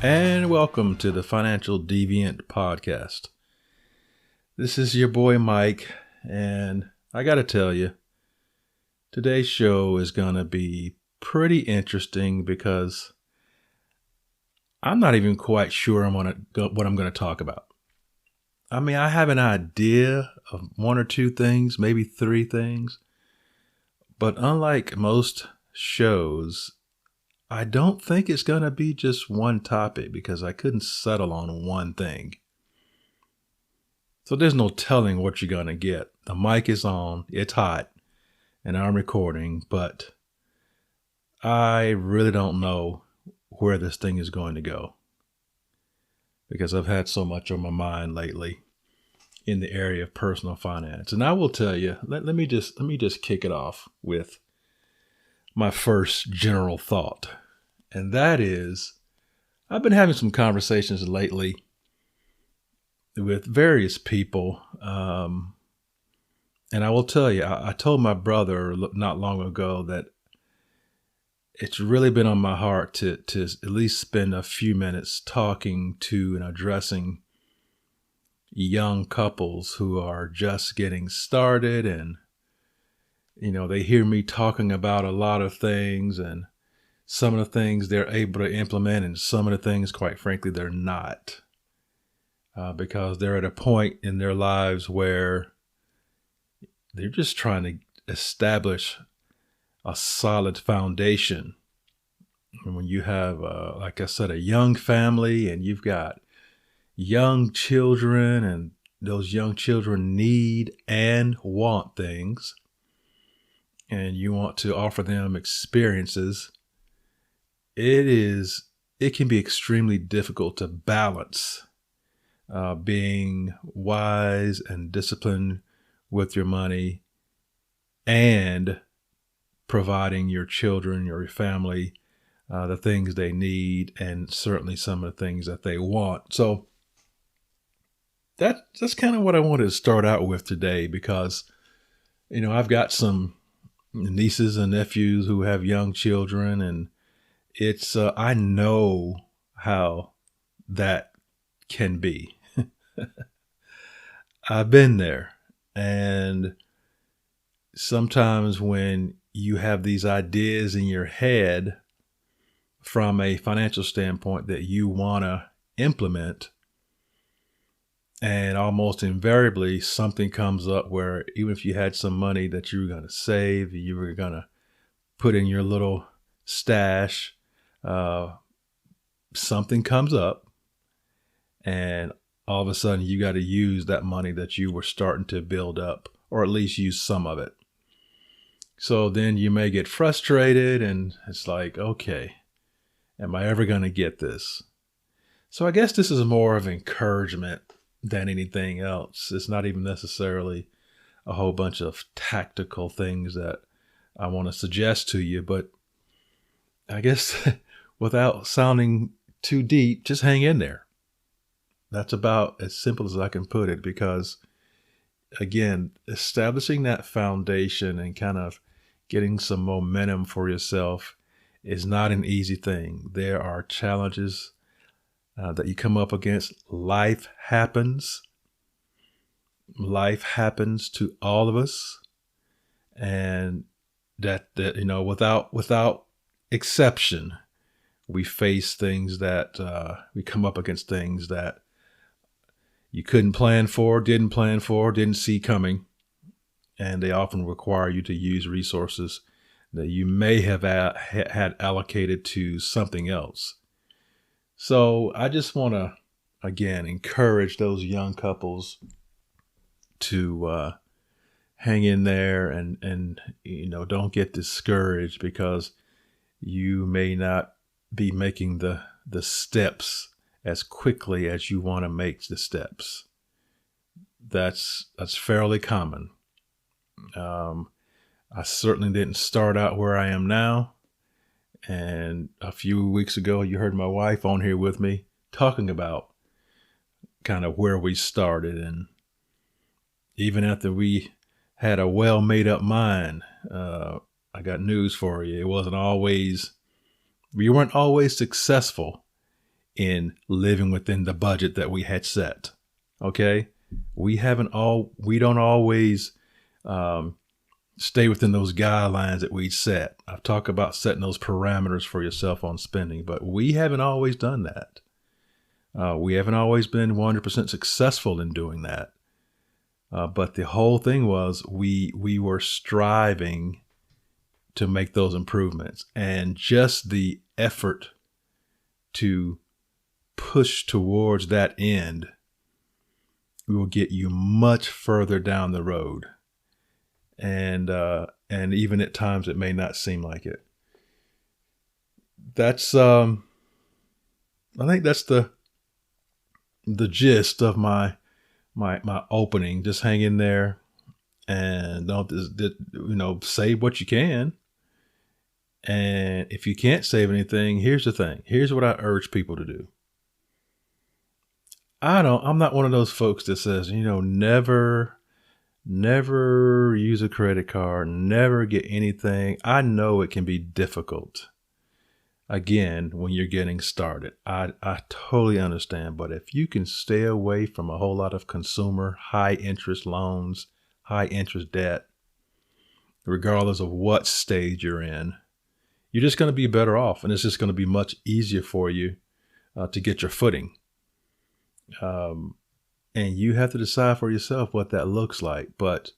And welcome to the Financial Deviant Podcast. This is your boy Mike, and I gotta tell you, today's show is gonna be pretty interesting because I'm not even quite sure what I'm gonna talk about. I mean, I have an idea of one or two things, maybe three things, but unlike most shows, I don't think it's going to be just one topic because I couldn't settle on one thing. So there's no telling what you're going to get. The mic is on, it's hot, and I'm recording, but I really don't know where this thing is going to go because I've had so much on my mind lately in the area of personal finance. And I will tell you, let me just kick it off with my first general thought. And that is, I've been having some conversations lately with various people. And I will tell you, I told my brother not long ago that it's really been on my heart to at least spend a few minutes talking to and addressing young couples who are just getting started. And, you know, they hear me talking about a lot of things and some of the things they're able to implement and some of the things, quite frankly, they're not. Because they're at a point in their lives where they're just trying to establish a solid foundation. And when you have, like I said, a young family and you've got young children and those young children need and want things and you want to offer them experiences, it can be extremely difficult to balance being wise and disciplined with your money and providing your children, your family, the things they need and certainly some of the things that they want. So that's kind of what I wanted to start out with today because, you know, I've got some nieces and nephews who have young children and it's, I know how that can be. I've been there. And sometimes when you have these ideas in your head from a financial standpoint that you want to implement, and almost invariably something comes up where even if you had some money that you were going to save, you were going to put in your little stash, something comes up and all of a sudden you got to use that money that you were starting to build up, or at least use some of it. So then you may get frustrated and it's like, okay, am I ever going to get this? So I guess this is more of encouragement than anything else. It's not even necessarily a whole bunch of tactical things that I want to suggest to you, but I guess without sounding too deep, just hang in there. That's about as simple as I can put it because, again, establishing that foundation and kind of getting some momentum for yourself is not an easy thing. There are challenges that you come up against. Life happens. Life happens to all of us. And that you know, without exception, we face things that we come up against things that you couldn't plan for, didn't see coming. And they often require you to use resources that you may have had allocated to something else. So I just want to, again, encourage those young couples to hang in there and you know, don't get discouraged because you may not be making the steps as quickly as you want to make the steps. That's fairly common. I certainly didn't start out where I am now. And a few weeks ago, you heard my wife on here with me talking about kind of where we started. And even after we had a well made up mind, I got news for you. We weren't always successful in living within the budget that we had set. Okay. We don't always stay within those guidelines that we set. I've talked about setting those parameters for yourself on spending, but we haven't always done that. We haven't always been 100% successful in doing that. But the whole thing was we were striving to make those improvements, and just the effort to push towards that end will get you much further down the road. And even at times it may not seem like it. That's I think that's the gist of my opening. Just hang in there and don't save what you can. And if you can't save anything, here's the thing. Here's what I urge people to do. I'm not one of those folks that says, never use a credit card, never get anything. I know it can be difficult. Again, when you're getting started, I totally understand. But if you can stay away from a whole lot of consumer high interest loans, high interest debt, regardless of what stage you're in, you're just going to be better off. And it's just going to be much easier for you to get your footing. And you have to decide for yourself what that looks like. But,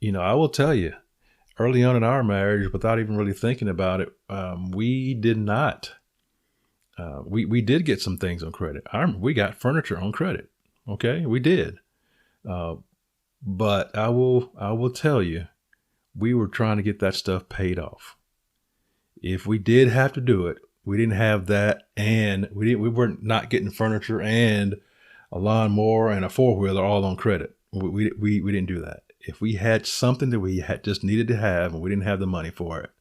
I will tell you, early on in our marriage, without even really thinking about it, we did not. We did get some things on credit. We got furniture on credit. Okay, we did. But I will tell you, we were trying to get that stuff paid off. If we did have to do it, we didn't have that, and we weren't not getting furniture and a lawnmower and a 4-wheeler all on credit. We didn't do that. If we had something that we had just needed to have and we didn't have the money for it,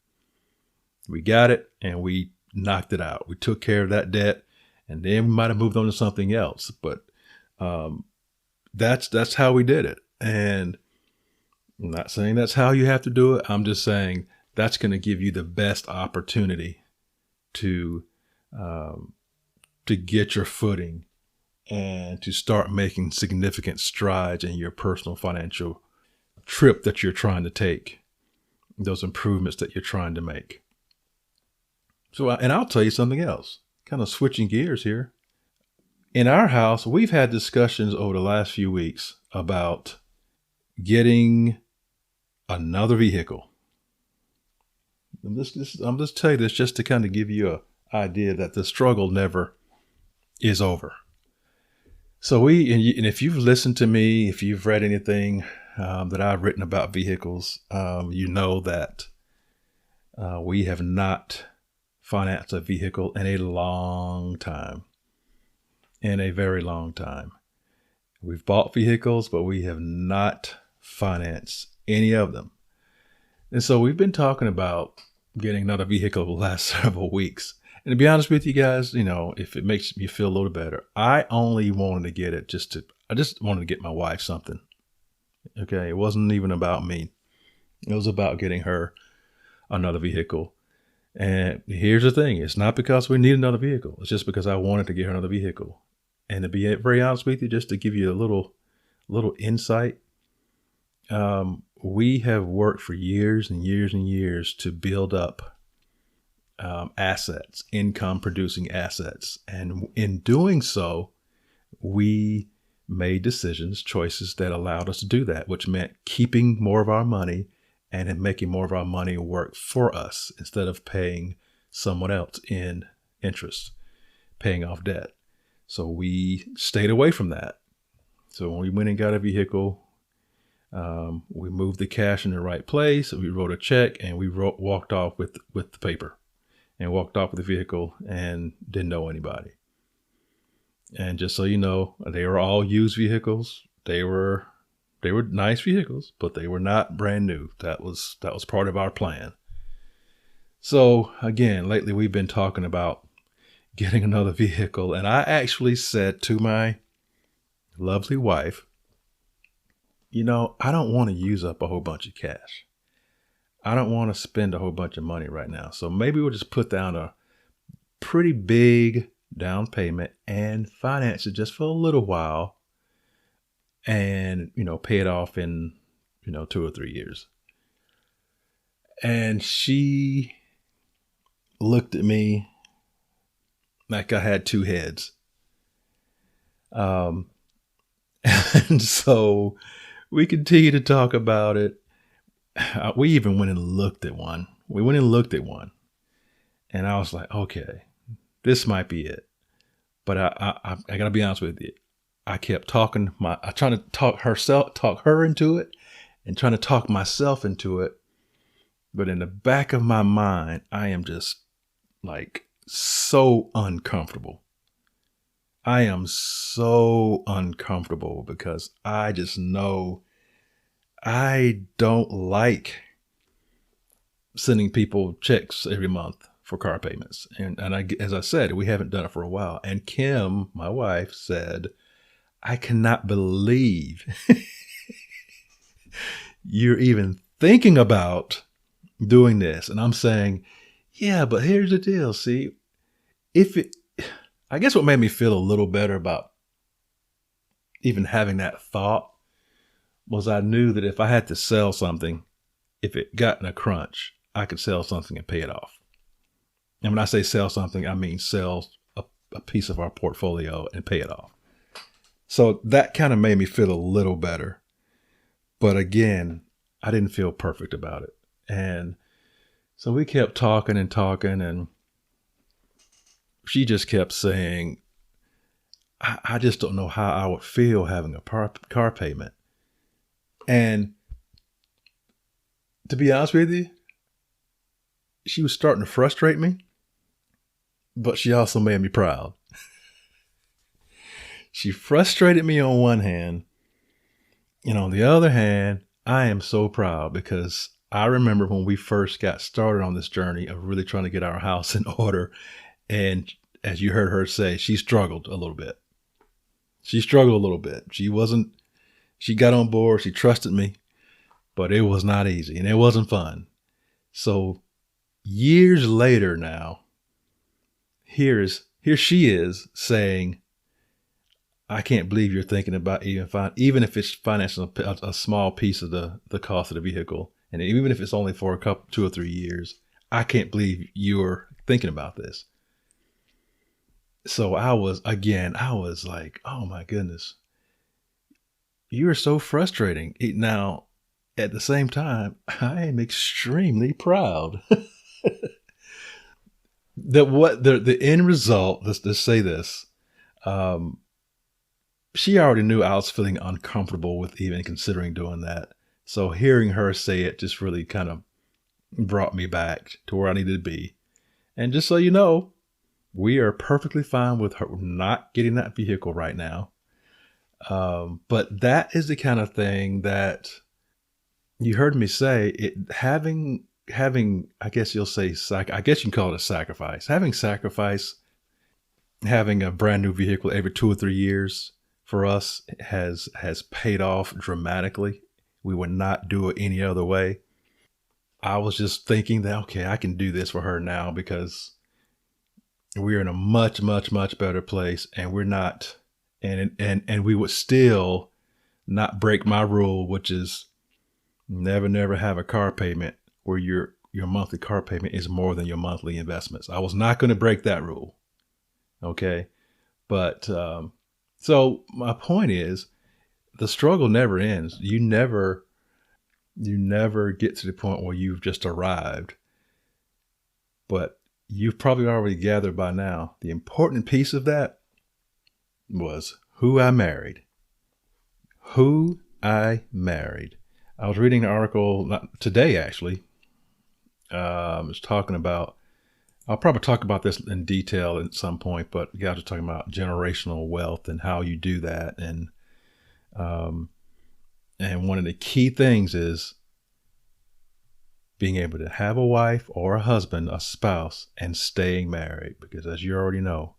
we got it and we knocked it out. We took care of that debt, and then we might have moved on to something else. But that's how we did it. And I'm not saying that's how you have to do it. I'm just saying that's going to give you the best opportunity to get your footing and to start making significant strides in your personal financial trip that you're trying to take, those improvements that you're trying to make. So, and I'll tell you something else, kind of switching gears here. In our house, we've had discussions over the last few weeks about getting another vehicle. I'm just telling you this just to kind of give you an idea that the struggle never is over. So and if you've listened to me, if you've read anything that I've written about vehicles, you know that we have not financed a vehicle in a long time. In a very long time. We've bought vehicles, but we have not financed any of them. And so we've been talking about getting another vehicle the last several weeks. And to be honest with you guys, if it makes me feel a little better, I only wanted to get it I just wanted to get my wife something. Okay. It wasn't even about me. It was about getting her another vehicle. And here's the thing. It's not because we need another vehicle. It's just because I wanted to get her another vehicle. And to be very honest with you, just to give you a little insight, we have worked for years and years and years to build up assets, income producing assets. And in doing so, we made choices that allowed us to do that, which meant keeping more of our money and making more of our money work for us instead of paying someone else in interest, paying off debt. So we stayed away from that. So when we went and got a vehicle, we moved the cash in the right place. We wrote a check and we walked off with the paper and walked off with the vehicle and didn't know anybody. And just so you know, they were all used vehicles. They were nice vehicles, but they were not brand new. That was part of our plan. So again, lately we've been talking about getting another vehicle. And I actually said to my lovely wife, I don't want to use up a whole bunch of cash. I don't want to spend a whole bunch of money right now. So maybe we'll just put down a pretty big down payment and finance it just for a little while and, pay it off in, 2 or 3 years. And she looked at me like I had two heads. And so we continued to talk about it. We even went and looked at one. And I was like, okay, this might be it. But I gotta be honest with you. I kept trying to talk her into it and trying to talk myself into it. But in the back of my mind, I am just like so uncomfortable. I am so uncomfortable because I just know I don't like sending people checks every month for car payments. And as I said, we haven't done it for a while. And Kim, my wife, said, I cannot believe you're even thinking about doing this. And I'm saying, yeah, but here's the deal. See, I guess what made me feel a little better about even having that thought was I knew that if I had to sell something, if it got in a crunch, I could sell something and pay it off. And when I say sell something, I mean sell a piece of our portfolio and pay it off. So that kind of made me feel a little better. But again, I didn't feel perfect about it. And so we kept talking, and she just kept saying, I just don't know how I would feel having a car payment. And to be honest with you, she was starting to frustrate me, but she also made me proud. She frustrated me on one hand, and on the other hand, I am so proud because I remember when we first got started on this journey of really trying to get our house in order. And as you heard her say, she struggled a little bit. She got on board. She trusted me, but it was not easy and it wasn't fun. So years later now, here she is saying, I can't believe you're thinking about even if it's financing a small piece of the cost of the vehicle. And even if it's only for 2 or 3 years, I can't believe you're thinking about this. So I was like, oh my goodness, you're so frustrating. Now, at the same time, I am extremely proud that the end result, let's say this, she already knew I was feeling uncomfortable with even considering doing that. So hearing her say it just really kind of brought me back to where I needed to be. And just so you know, we are perfectly fine with her not getting that vehicle right now. But that is the kind of thing that you heard me say, having, I guess you'll say, I guess you can call it a sacrifice. Having a brand new vehicle every 2 or 3 years for us has paid off dramatically. We would not do it any other way. I was just thinking that, okay, I can do this for her now because we're in a much, much, much better place, and we're not, and we would still not break my rule, which is never have a car payment where your monthly car payment is more than your monthly investments. I was not going to break that rule. Okay. But, so my point is the struggle never ends. You never get to the point where you've just arrived, but you've probably already gathered by now. The important piece of that was who I married. I was reading an article today, actually. It's talking about, I'll probably talk about this in detail at some point, but the guys are talking about generational wealth and how you do that. And one of the key things is being able to have a wife or a husband, a spouse, and staying married. Because as you already know,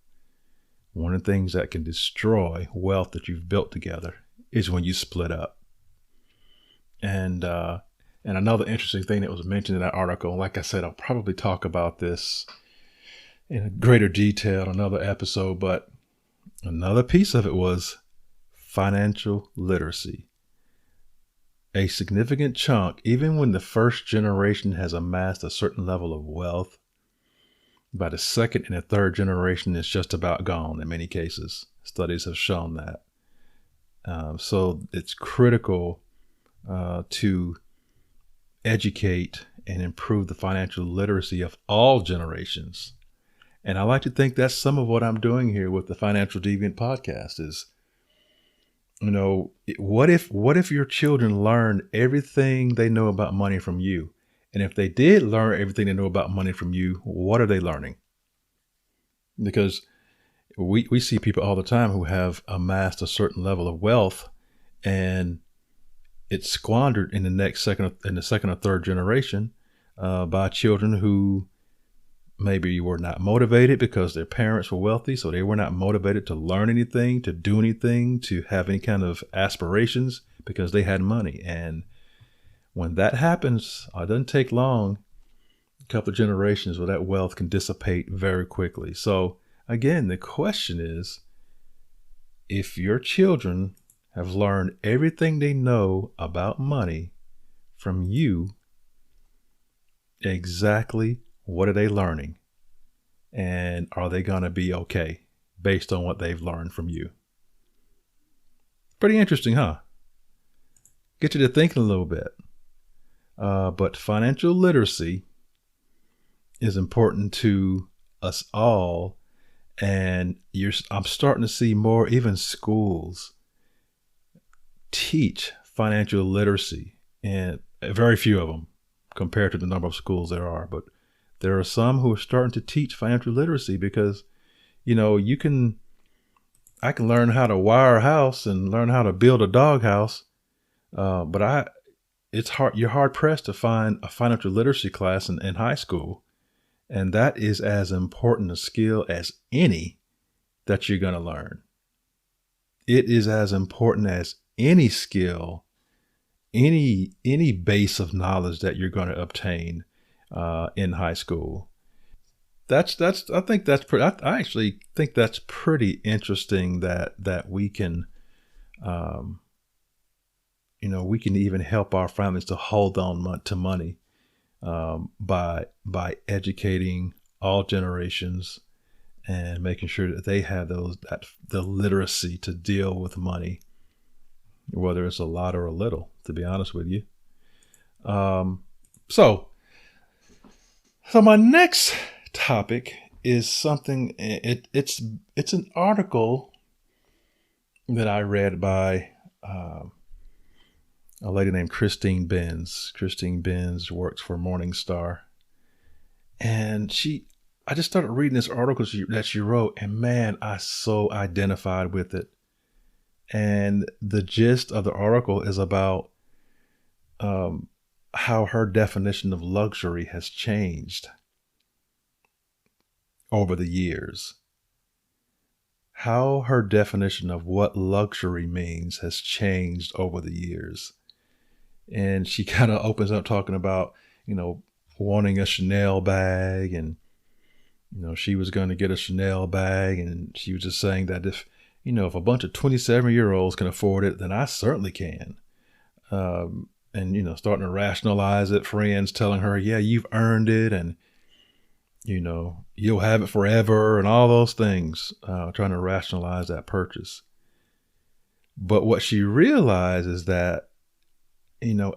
one of the things that can destroy wealth that you've built together is when you split up. And another interesting thing that was mentioned in that article, like I said, I'll probably talk about this in greater detail in another episode, but another piece of it was financial literacy. A significant chunk, even when the first generation has amassed a certain level of wealth, by the second and the third generation, it's just about gone in many cases. Studies have shown that. So it's critical to educate and improve the financial literacy of all generations. And I like to think that's some of what I'm doing here with the Financial Deviant podcast is, what if your children learned everything they know about money from you? And if they did learn everything they know about money from you, what are they learning? Because we see people all the time who have amassed a certain level of wealth and it's squandered in the second or third generation by children who maybe were not motivated because their parents were wealthy, so they were not motivated to learn anything, to do anything, to have any kind of aspirations because they had money. And when that happens, it doesn't take long, a couple of generations where that wealth can dissipate very quickly. So again, the question is, if your children have learned everything they know about money from you, exactly what are they learning? And are they going to be okay based on what they've learned from you? Pretty interesting, huh? Get you to thinking a little bit. But financial literacy is important to us all. And I'm starting to see more, even schools teach financial literacy, and very few of them compared to the number of schools there are. But there are some who are starting to teach financial literacy because, I can learn how to wire a house and learn how to build a doghouse. But you're hard pressed to find a financial literacy class in high school. And that is as important a skill as any that you're going to learn. It is as important as any skill, any base of knowledge that you're going to obtain in high school. I actually think that's pretty interesting that we can, we can even help our families to hold on to money by educating all generations and making sure that they have the literacy to deal with money, whether it's a lot or a little, to be honest with you. So my next topic is something, it's an article that I read by a lady named Christine Benz. Christine Benz works for Morningstar. And I just started reading this article that she wrote, and man, I so identified with it. And the gist of the article is about how her definition of luxury has changed over the years. How her definition of what luxury means has changed over the years. And she kind of opens up talking about, wanting a Chanel bag, and, she was going to get a Chanel bag, and she was just saying that if a bunch of 27-year-olds can afford it, then I certainly can. And, starting to rationalize it, friends telling her, yeah, you've earned it, and, you'll have it forever, and all those things, trying to rationalize that purchase. But what she realized is that,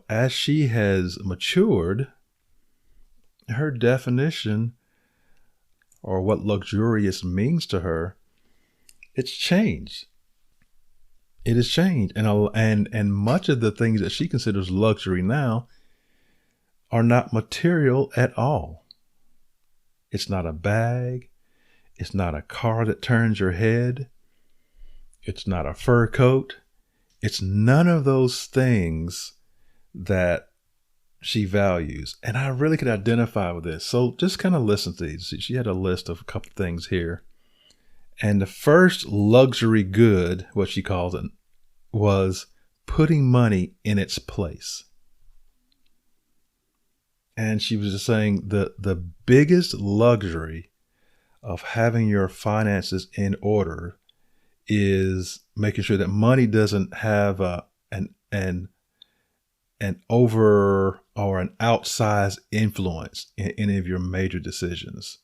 as she has matured, her definition or what luxurious means to her, it's changed. It has changed. And much of the things that she considers luxury now are not material at all. It's not a bag. It's not a car that turns your head. It's not a fur coat. It's none of those things that she values. And I really could identify with this. So just kind of listen to these. She had a list of a couple things here. And the first luxury good, what she calls it, was putting money in its place. And she was just saying the biggest luxury of having your finances in order is making sure that money doesn't have an over or an outsized influence in any of your major decisions.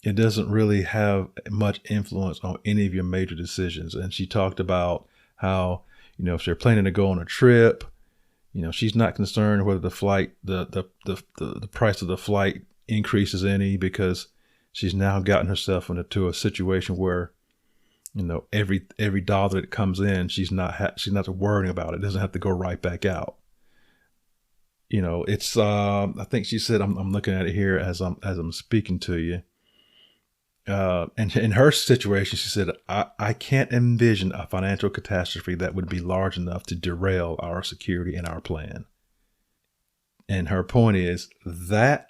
It doesn't really have much influence on any of your major decisions. And she talked about how, if they're planning to go on a trip, she's not concerned whether the flight, the price of the flight increases any, because she's now gotten herself into a situation where, every dollar that comes in, she's not worrying about it. It doesn't have to go right back out. It's I think she said, I'm looking at it here as I'm speaking to you. And in her situation, she said, I can't envision a financial catastrophe that would be large enough to derail our security and our plan. And her point is that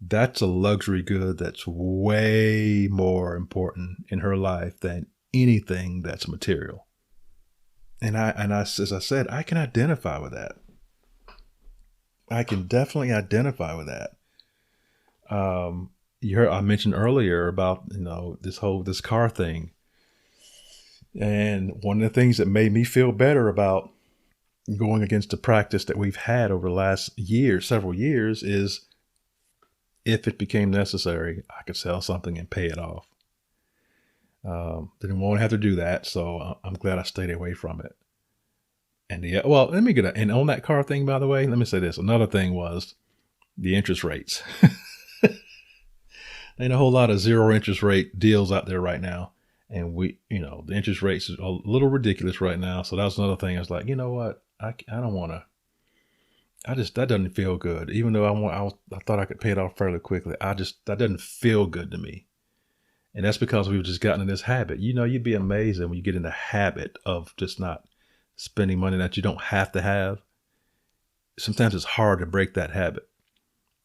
that's a luxury good that's way more important in her life than anything that's material. And as I said, I can identify with that. I can definitely identify with that. You heard I mentioned earlier about this car thing, and one of the things that made me feel better about going against the practice that we've had over the last several years, is if it became necessary, I could sell something and pay it off. Didn't want to have to do that, so I'm glad I stayed away from it. And let me and on that car thing, by the way, let me say this. Another thing was the interest rates. Ain't a whole lot of zero interest rate deals out there right now. And the interest rates are a little ridiculous right now. So that was another thing. I was like, you know what? I don't want to, that doesn't feel good. Even though I thought I could pay it off fairly quickly. That doesn't feel good to me. And that's because we've just gotten in this habit. You'd be amazed when you get in the habit of just not spending money that you don't have to have. Sometimes it's hard to break that habit.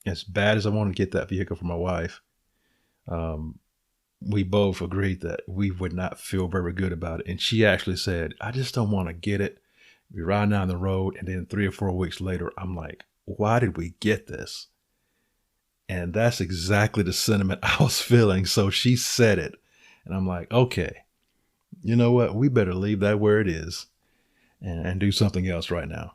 As bad as I want to get that vehicle for my wife, we both agreed that we would not feel very good about it. And she actually said, I just don't want to get it. We ride down the road, and then 3 or 4 weeks later, I'm like, why did we get this? And that's exactly the sentiment I was feeling. So she said it, and I'm like, okay, you know what? We better leave that where it is and do something else right now.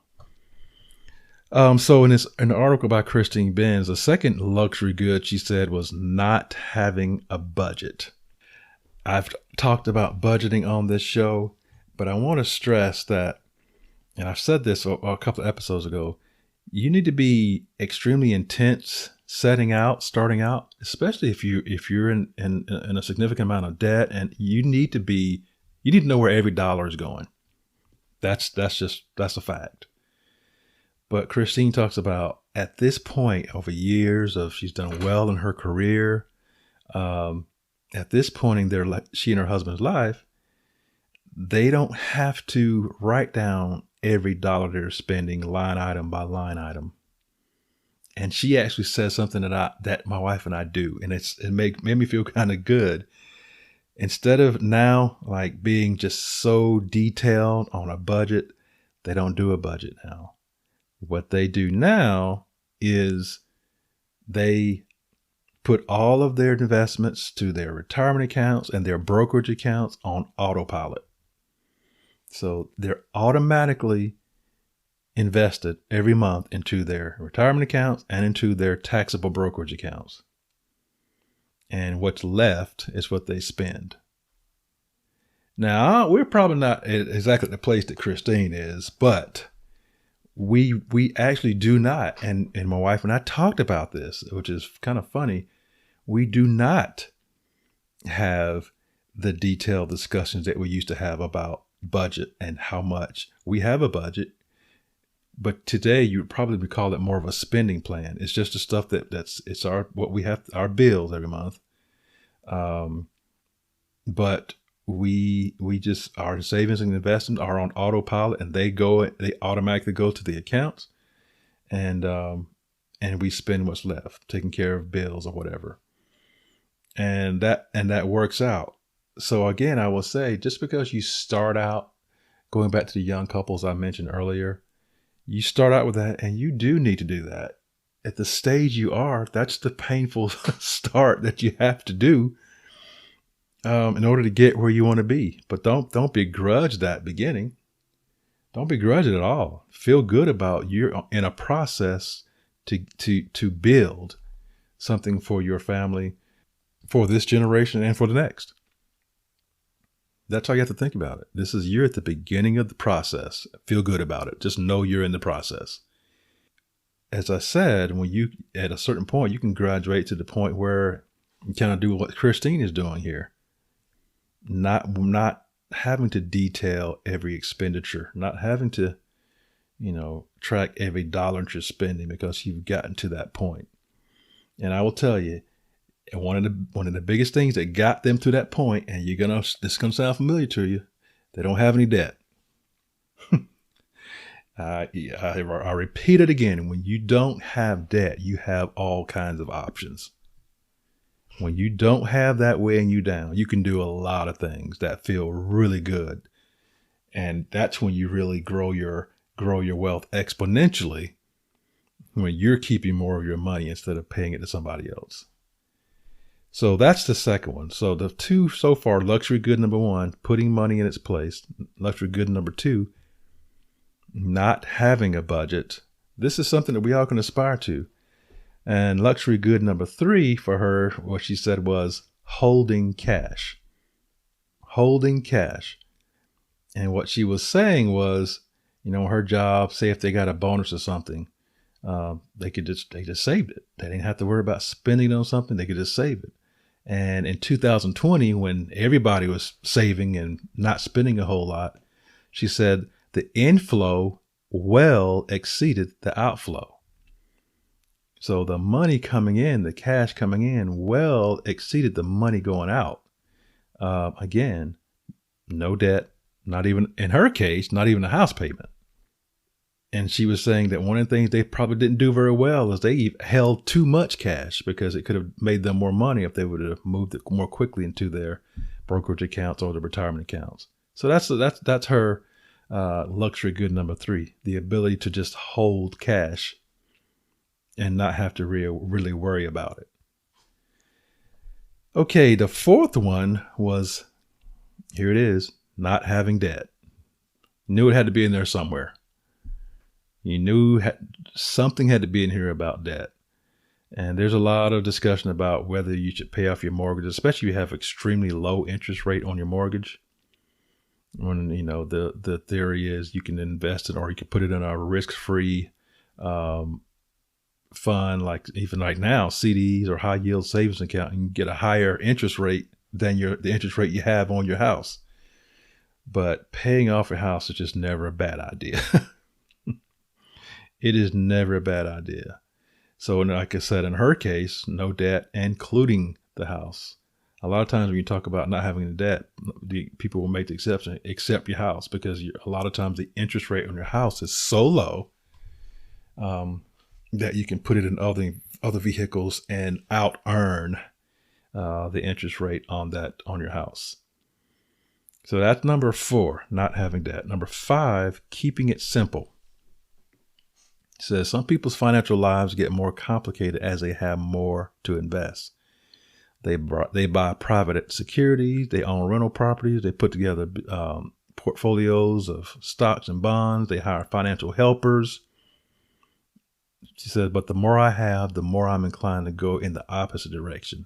So in the article by Christine Benz, the second luxury good she said was not having a budget. I've talked about budgeting on this show, but I want to stress that, and I've said this a couple of episodes ago, you need to be extremely intense starting out, especially if you're in a significant amount of debt, and you need to know where every dollar is going. That's a fact. But Christine talks about at this point over years she's done well in her career. At this point in she and her husband's life, they don't have to write down every dollar they're spending line item by line item. And she actually says something that my wife and I do, and it made me feel kind of good. Instead of now like being just so detailed on a budget, they don't do a budget now. What they do now is they put all of their investments to their retirement accounts and their brokerage accounts on autopilot. So they're automatically invested every month into their retirement accounts and into their taxable brokerage accounts. And what's left is what they spend. Now, we're probably not exactly the place that Christine is, but we actually do not, and my wife and I talked about this, which is kind of funny. We do not have the detailed discussions that we used to have about budget and how much. We have a budget, but today you would probably call it more of a spending plan. It's just the stuff it's what we have, our bills every month. But we just, our savings and investments are on autopilot, and they automatically go to the accounts, and we spend what's left, taking care of bills or whatever. And that works out. So again, I will say, just because you start out, going back to the young couples I mentioned earlier, you start out with that, and you do need to do that. at the stage you are, that's the painful start that you have to do in order to get where you want to be. But don't begrudge that beginning. Don't begrudge it at all. Feel good about you're in a process to build something for your family, for this generation and for the next. That's how you have to think about it. You're at the beginning of the process. Feel good about it. Just know you're in the process. As I said, when you, at a certain point, you can graduate to the point where you kind of do what Christine is doing here. Not having to detail every expenditure, not having to, track every dollar that you're spending because you've gotten to that point. And I will tell you, one of the biggest things that got them to that point, and this is gonna sound familiar to you, they don't have any debt. I repeat it again. When you don't have debt, you have all kinds of options. When you don't have that weighing you down, you can do a lot of things that feel really good. And that's when you really grow your wealth exponentially, when you're keeping more of your money instead of paying it to somebody else. So that's the second one. So the two so far: luxury good number one, putting money in its place; luxury good number two, not having a budget. This is something that we all can aspire to. And luxury good number three for her, what she said was holding cash. Holding cash. And what she was saying was, her job, say if they got a bonus or something, they just saved it. They didn't have to worry about spending on something. They could just save it. And in 2020, when everybody was saving and not spending a whole lot, she said the inflow well exceeded the outflow. So the money coming in, the cash coming in, well exceeded the money going out. Again, no debt, not even, in her case, not even a house payment. And she was saying that one of the things they probably didn't do very well is they held too much cash, because it could have made them more money if they would have moved it more quickly into their brokerage accounts or their retirement accounts. So that's her luxury good number three, the ability to just hold cash and not have to really worry about it. Okay, the fourth one was, here it is, not having debt. Knew it had to be in there somewhere. You knew something had to be in here about debt. And there's a lot of discussion about whether you should pay off your mortgage, especially if you have extremely low interest rate on your mortgage. When, the theory is you can invest it, or you can put it in a risk-free fund, like even right now, CDs or high yield savings account, and get a higher interest rate than the interest rate you have on your house. But paying off your house is just never a bad idea. It is never a bad idea. So like I said, in her case, no debt, including the house. A lot of times when you talk about not having a debt, people will make the exception, except your house, because a lot of times the interest rate on your house is so low that you can put it in other vehicles and out earn the interest rate on your house. So that's number 4, not having debt. Number 5, keeping it simple. It says some people's financial lives get more complicated as they have more to invest. They buy private securities, they own rental properties, they put together portfolios of stocks and bonds, they hire financial helpers. She said, but the more I have, the more I'm inclined to go in the opposite direction.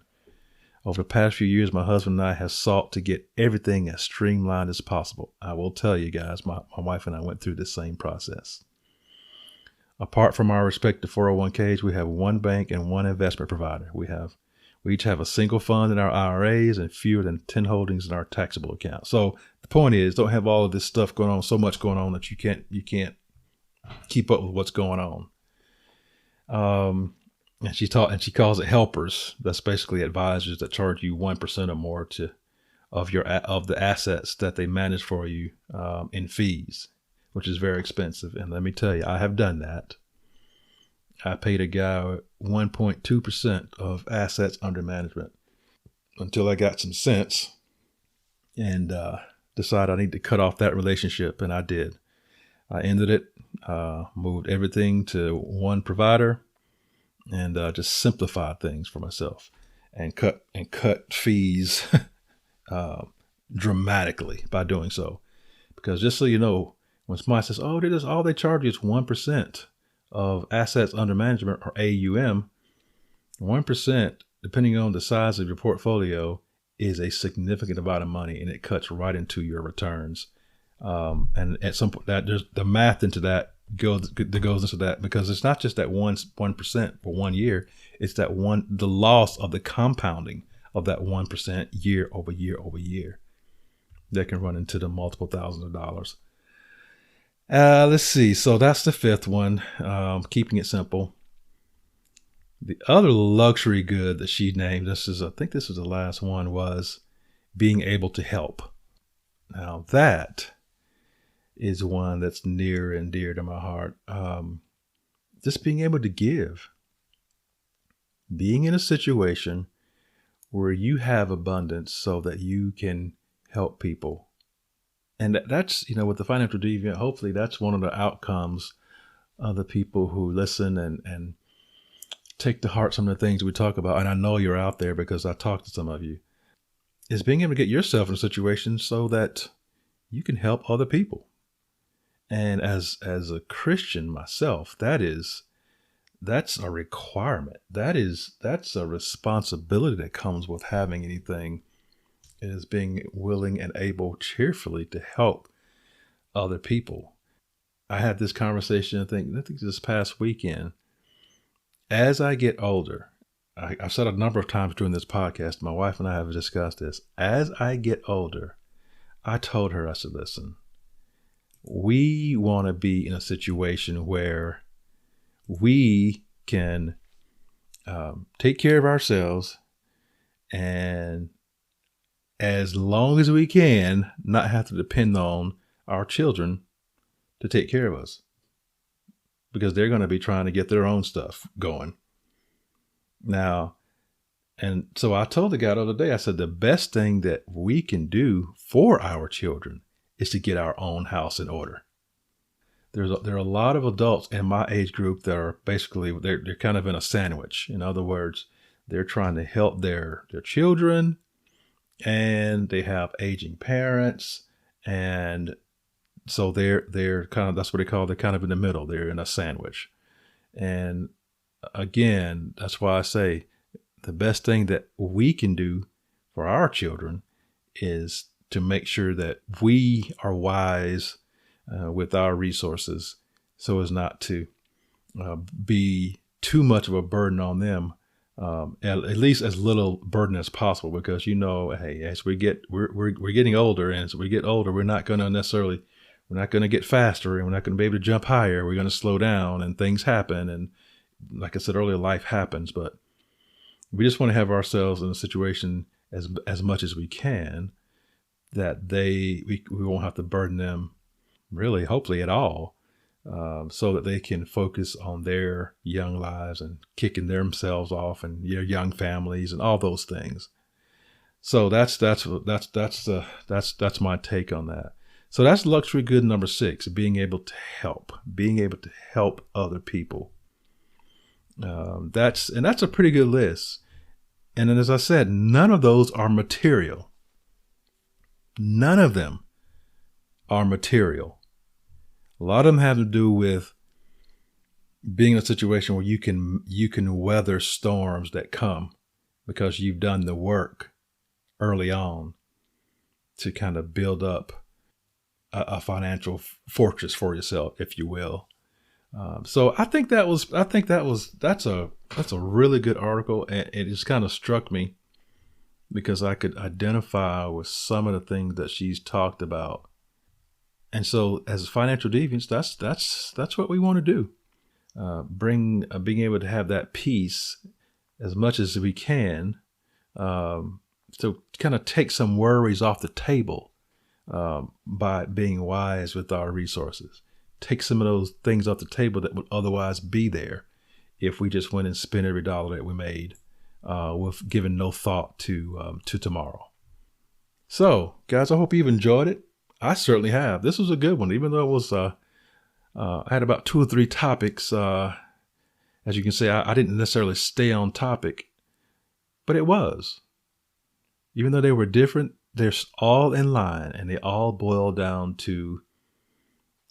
Over the past few years, my husband and I have sought to get everything as streamlined as possible. I will tell you guys, my wife and I went through the same process. Apart from our respective 401ks, we have one bank and one investment provider. We each have a single fund in our IRAs and fewer than 10 holdings in our taxable accounts. So the point is, don't have all of this stuff going on, so much going on that you can't keep up with what's going on. And she calls it helpers. That's basically advisors that charge you 1% or more of the assets that they manage for you in fees, which is very expensive. And let me tell you, I have done that. I paid a guy 1.2% of assets under management until I got some sense and decided I need to cut off that relationship, and I did. I ended it, moved everything to one provider, and just simplify things for myself and cut fees dramatically by doing so. Because just so you know, when somebody says, "Oh, all they charge you is 1% of assets under management, or AUM," 1%, depending on the size of your portfolio, is a significant amount of money, and it cuts right into your returns. And at some point, that there's the math into that goes into that, because it's not just that 1% for 1 year. It's the loss of the compounding of that 1% year over year over year that can run into the multiple thousands of dollars. Let's see. So that's the fifth one. Keeping it simple. The other luxury good that she named, I think this is the last one, was being able to help. Now that is one that's near and dear to my heart. Just being able to give. Being in a situation where you have abundance so that you can help people. And that's, with the Financial Deviant, hopefully that's one of the outcomes of the people who listen and take to heart some of the things we talk about. And I know you're out there because I talked to some of you. Is being able to get yourself in a situation so that you can help other people. And as a Christian myself, that's a requirement. That's a responsibility that comes with having anything, is being willing and able cheerfully to help other people. I had this conversation, I think this past weekend. As I get older, I've said a number of times during this podcast, my wife and I have discussed this. As I get older, I told her, I said, listen, we want to be in a situation where we can take care of ourselves, and as long as we can, not have to depend on our children to take care of us, because they're going to be trying to get their own stuff going. Now, and so I told the guy the other day, I said, the best thing that we can do for our children is to get our own house in order. There are a lot of adults in my age group that are basically, they're kind of in a sandwich. In other words, they're trying to help their children, and they have aging parents, and so they're kind of, that's what they're kind of in the middle. They're in a sandwich. And again, that's why I say the best thing that we can do for our children is to make sure that we are wise with our resources, so as not to be too much of a burden on them, at least as little burden as possible. Because hey, as we're getting older, and as we get older, we're not going to get faster, and we're not going to be able to jump higher. We're going to slow down, and things happen. And like I said earlier, life happens, but we just want to have ourselves in a situation as much as we can that we won't have to burden them, really, hopefully at all, so that they can focus on their young lives and kicking themselves off, and their young families and all those things. So that's my take on that. So that's luxury good number 6, being able to help other people. That's a pretty good list. And then, as I said, none of those are material. None of them are material. A lot of them have to do with being in a situation where you can weather storms that come because you've done the work early on to kind of build up a financial fortress for yourself, if you will. So that's a really good article, and it just kind of struck me because I could identify with some of the things that she's talked about. And so, as financial deviants, that's what we want to do. Being able to have that peace as much as we can, to kind of take some worries off the table, by being wise with our resources. Take some of those things off the table that would otherwise be there if we just went and spent every dollar that we made, with giving no thought to tomorrow. So, guys, I hope you've enjoyed it. I certainly have. This was a good one, even though it was, I had about 2 or 3 topics, and As you can see, I didn't necessarily stay on topic, but it was. Even though they were different, they're all in line, and they all boil down to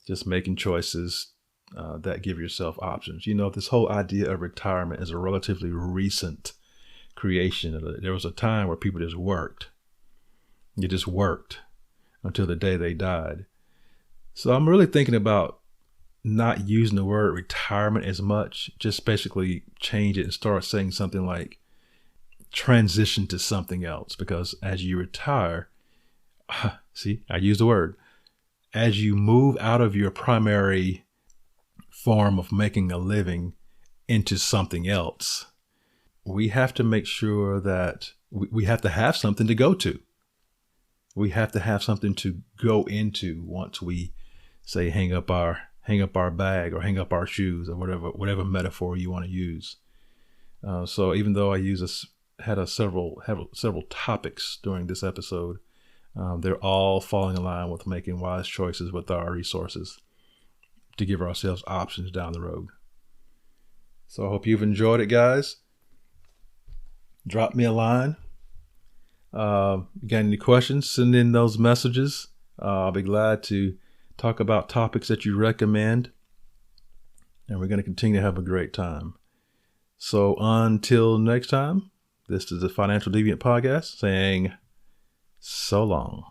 just making choices that give yourself options. This whole idea of retirement is a relatively recent creation. There was a time where people just worked. You just worked until the day they died. So I'm really thinking about not using the word retirement as much, just basically change it and start saying something like transition to something else. Because as you retire, see, I use the word, as you move out of your primary form of making a living into something else, we have to make sure that we have to have something to go to. We have to have something to go into once we say hang up our bag or hang up our shoes or whatever metaphor you want to use. So even though I had several topics during this episode, they're all falling in line with making wise choices with our resources to give ourselves options down the road. So I hope you've enjoyed it, guys. Drop me a line. You got any questions? Send in those messages. I'll be glad to talk about topics that you recommend. And we're going to continue to have a great time. So until next time, this is the Financial Deviant Podcast saying so long.